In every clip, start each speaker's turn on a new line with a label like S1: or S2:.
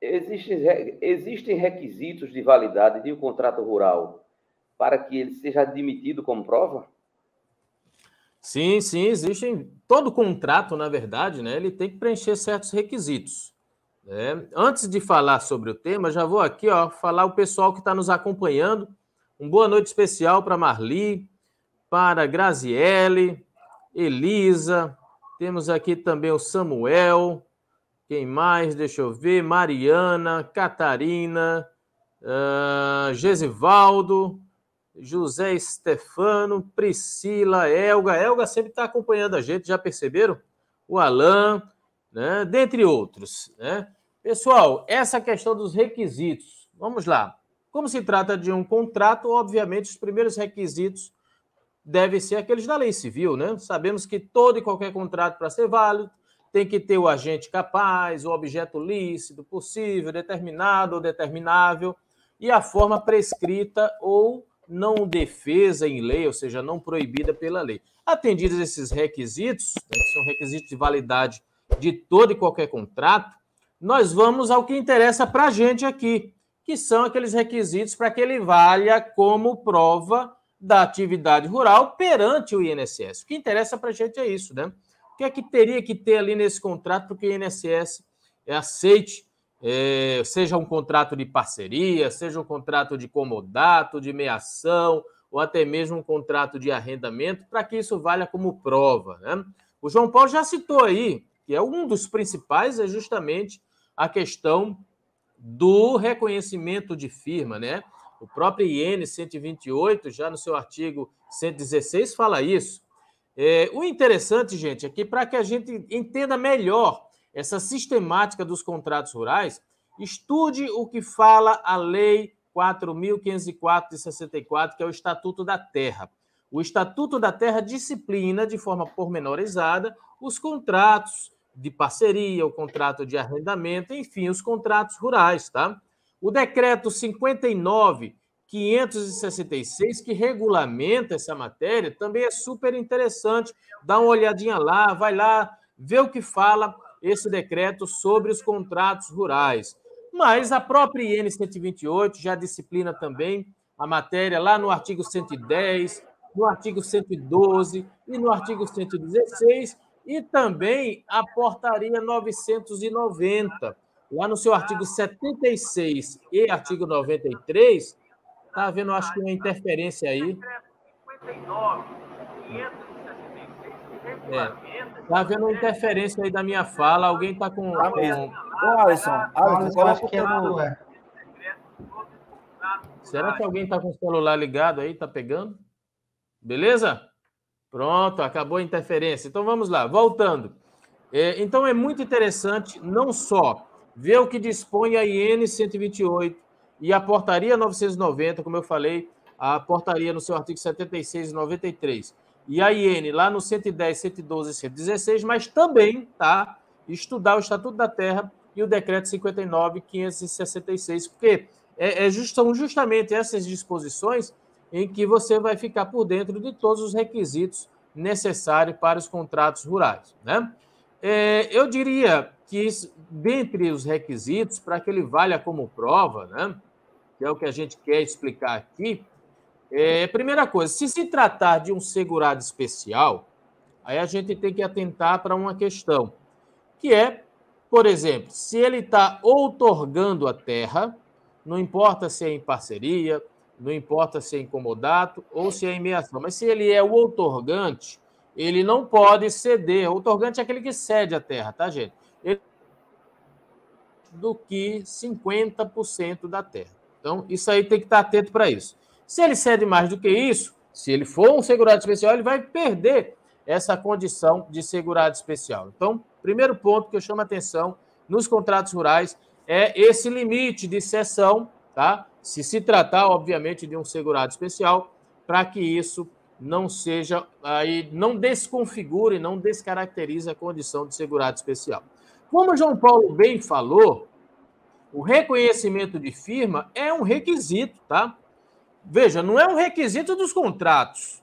S1: Existem requisitos de validade de um contrato rural para que ele seja admitido como prova?
S2: Sim, sim, existem. Todo contrato, na verdade, né, ele tem que preencher certos requisitos. Né? Antes de falar sobre o tema, já vou aqui falar o pessoal que está nos acompanhando. Uma boa noite especial para Marli, para Graziele, Elisa, temos aqui também o Samuel, quem mais? Deixa eu ver, Mariana, Catarina, Gesivaldo, José Stefano, Priscila, Elga. Elga sempre está acompanhando a gente, já perceberam? O Alain, né? Dentre outros. Né? Pessoal, essa questão dos requisitos. Vamos lá. Como se trata de um contrato, obviamente, os primeiros requisitos devem ser aqueles da lei civil, né? Sabemos que todo e qualquer contrato, para ser válido, tem que ter o agente capaz, o objeto lícito, possível, determinado ou determinável, e a forma prescrita ou não defesa em lei, ou seja, não proibida pela lei. Atendidos esses requisitos, né, que são requisitos de validade de todo e qualquer contrato, nós vamos ao que interessa para a gente aqui, que são aqueles requisitos para que ele valha como prova da atividade rural perante o INSS. O que interessa para a gente é isso, né? O que é que teria que ter ali nesse contrato para que o INSS aceite, seja um contrato de parceria, seja um contrato de comodato, de meação, ou até mesmo um contrato de arrendamento, para que isso valha como prova, né? O João Paulo já citou aí, que é um dos principais, é justamente a questão do reconhecimento de firma, né? O próprio IN 128, já no seu artigo 116, fala isso. O interessante, gente, é que para que a gente entenda melhor essa sistemática dos contratos rurais, estude o que fala a Lei 4.504 de 64, que é o Estatuto da Terra. O Estatuto da Terra disciplina de forma pormenorizada os contratos de parceria, o contrato de arrendamento, enfim, os contratos rurais, tá? O decreto 59.566, que regulamenta essa matéria, também é super interessante. Dá uma olhadinha lá, vai lá, vê o que fala esse decreto sobre os contratos rurais. Mas a própria IN 128 já disciplina também a matéria lá no artigo 110, no artigo 112 e no artigo 116, e também a portaria 990, lá no seu artigo 76 e artigo 93, está havendo, acho que, uma interferência aí. Está havendo uma interferência aí da minha fala. Alguém está com...
S3: Ô, Alisson,
S4: acho que é no...
S2: Será que alguém está com o celular ligado aí? Está pegando? Beleza? Pronto, acabou a interferência. Então, vamos lá. Voltando. Então, é muito interessante não só ver o que dispõe a IN 128 e a portaria 990, como eu falei, a portaria no seu artigo 76 e 93, e a IN lá no 110, 112 e 116, mas também, tá, estudar o Estatuto da Terra e o Decreto 59.566, porque são justamente essas disposições em que você vai ficar por dentro de todos os requisitos necessários para os contratos rurais, né? Eu diria que, dentre os requisitos, para que ele valha como prova, né, que é o que a gente quer explicar aqui, primeira coisa, se tratar de um segurado especial, aí a gente tem que atentar para uma questão, que é, por exemplo, se ele está outorgando a terra, não importa se é em parceria, não importa se é em comodato ou se é em meação, mas se ele é o outorgante, ele não pode ceder. O outorgante é aquele que cede a terra, tá, gente? Ele do que 50% da terra. Então, isso aí tem que estar atento para isso. Se ele cede mais do que isso, se ele for um segurado especial, ele vai perder essa condição de segurado especial. Então, primeiro ponto que eu chamo a atenção nos contratos rurais é esse limite de cessão, tá? Se tratar, obviamente, de um segurado especial, para que isso não seja, aí não desconfigure, não descaracterize a condição de segurado especial. Como o João Paulo bem falou, o reconhecimento de firma é um requisito, tá? Veja, não é um requisito dos contratos,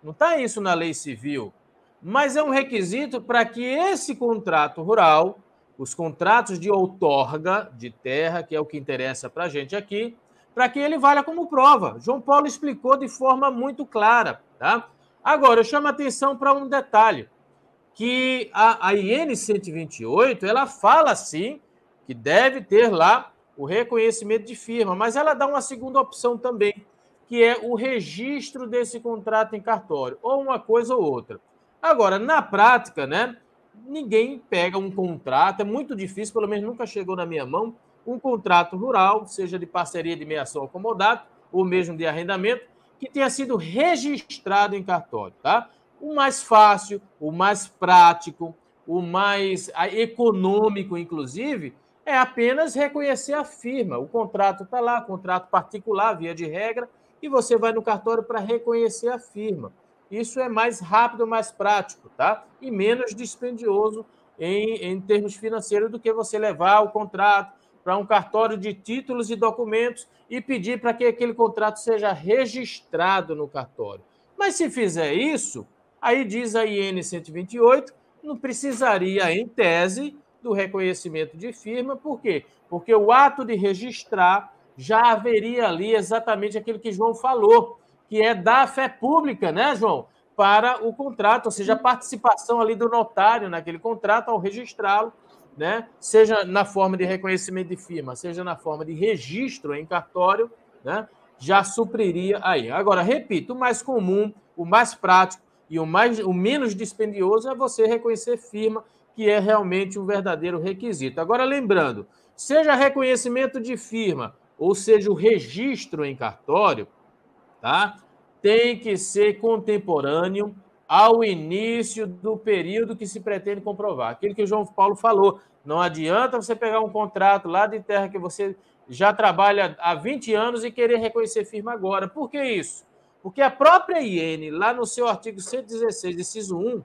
S2: não está isso na lei civil, mas é um requisito para que esse contrato rural, os contratos de outorga de terra, que é o que interessa para a gente aqui, para que ele valha como prova. João Paulo explicou de forma muito clara, tá? Agora, eu chamo a atenção para um detalhe, que a IN 128, ela fala, sim, que deve ter lá o reconhecimento de firma, mas ela dá uma segunda opção também, que é o registro desse contrato em cartório, ou uma coisa ou outra. Agora, na prática, né, ninguém pega um contrato, é muito difícil, pelo menos nunca chegou na minha mão, um contrato rural, seja de parceria de meação ou comodato, ou mesmo de arrendamento, que tenha sido registrado em cartório, tá? O mais fácil, o mais prático, o mais econômico, inclusive, é apenas reconhecer a firma. O contrato está lá, contrato particular, via de regra, e você vai no cartório para reconhecer a firma. Isso é mais rápido, mais prático, tá? E menos dispendioso em termos financeiros do que você levar o contrato para um cartório de títulos e documentos e pedir para que aquele contrato seja registrado no cartório. Mas se fizer isso, aí diz a IN 128, não precisaria, em tese, do reconhecimento de firma. Por quê? Porque o ato de registrar já haveria ali exatamente aquilo que João falou, que é dar fé pública, né, João? Para o contrato, ou seja, a participação ali do notário naquele contrato ao registrá-lo, né? Seja na forma de reconhecimento de firma, seja na forma de registro em cartório, né? Já supriria aí. Agora, repito, o mais comum, o mais prático e o menos dispendioso é você reconhecer firma, que é realmente um verdadeiro requisito. Agora, lembrando, seja reconhecimento de firma ou seja o registro em cartório, tá? Tem que ser contemporâneo ao início do período que se pretende comprovar. Aquilo que o João Paulo falou, não adianta você pegar um contrato lá de terra que você já trabalha há 20 anos e querer reconhecer firma agora. Por que isso? Porque a própria IN, lá no seu artigo 116, inciso 1,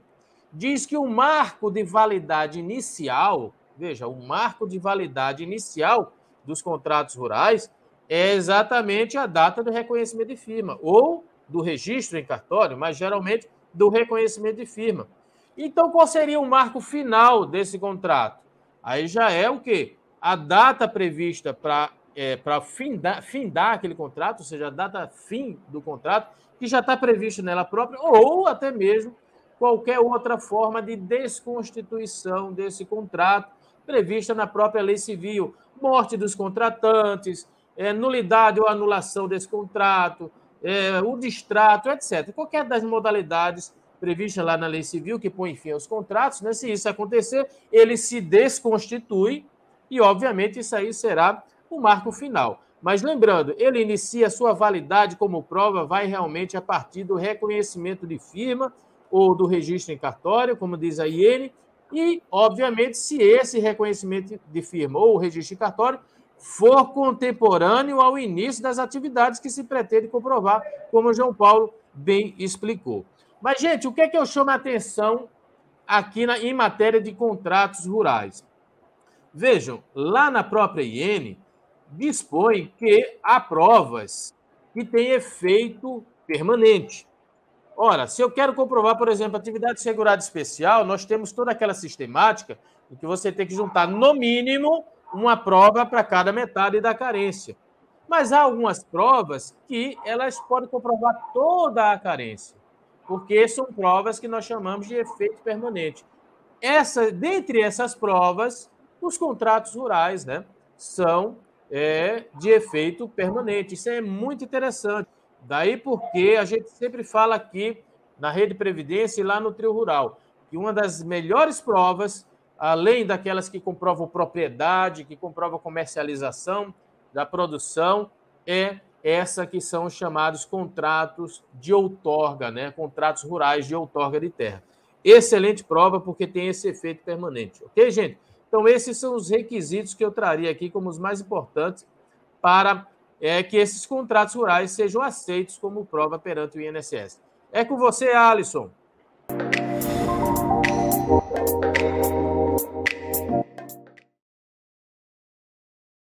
S2: diz que o marco de validade inicial, veja, o marco de validade inicial dos contratos rurais é exatamente a data do reconhecimento de firma, ou do registro em cartório, mas geralmente do reconhecimento de firma. Então, qual seria o marco final desse contrato? Aí já é o quê? A data prevista para findar aquele contrato, ou seja, a data fim do contrato, que já está prevista nela própria, ou até mesmo qualquer outra forma de desconstituição desse contrato prevista na própria lei civil, morte dos contratantes, nulidade ou anulação desse contrato, o distrato, etc. Qualquer das modalidades previstas lá na lei civil que põe fim aos contratos, né? Se isso acontecer, ele se desconstitui e, obviamente, isso aí será o marco final. Mas lembrando, ele inicia sua validade como prova, vai realmente a partir do reconhecimento de firma ou do registro em cartório, como diz a IN, e, obviamente, se esse reconhecimento de firma ou registro em cartório for contemporâneo ao início das atividades que se pretende comprovar, como o João Paulo bem explicou. Mas, gente, o que é que eu chamo a atenção aqui em matéria de contratos rurais? Vejam, lá na própria IN, dispõe que há provas que têm efeito permanente. Ora, se eu quero comprovar, por exemplo, atividade segurada especial, nós temos toda aquela sistemática em que você tem que juntar, no mínimo, uma prova para cada metade da carência. Mas há algumas provas que elas podem comprovar toda a carência, porque são provas que nós chamamos de efeito permanente. Dentre essas provas, os contratos rurais, né, são de efeito permanente. Isso é muito interessante. Daí porque a gente sempre fala aqui na Rede Previdência e lá no Trio Rural, que uma das melhores provas, além daquelas que comprovam propriedade, que comprovam comercialização da produção, é essa que são os chamados contratos de outorga, né? Contratos rurais de outorga de terra. Excelente prova, porque tem esse efeito permanente. Ok, gente? Então, esses são os requisitos que eu traria aqui como os mais importantes para que esses contratos rurais sejam aceitos como prova perante o INSS. É com você, Alisson.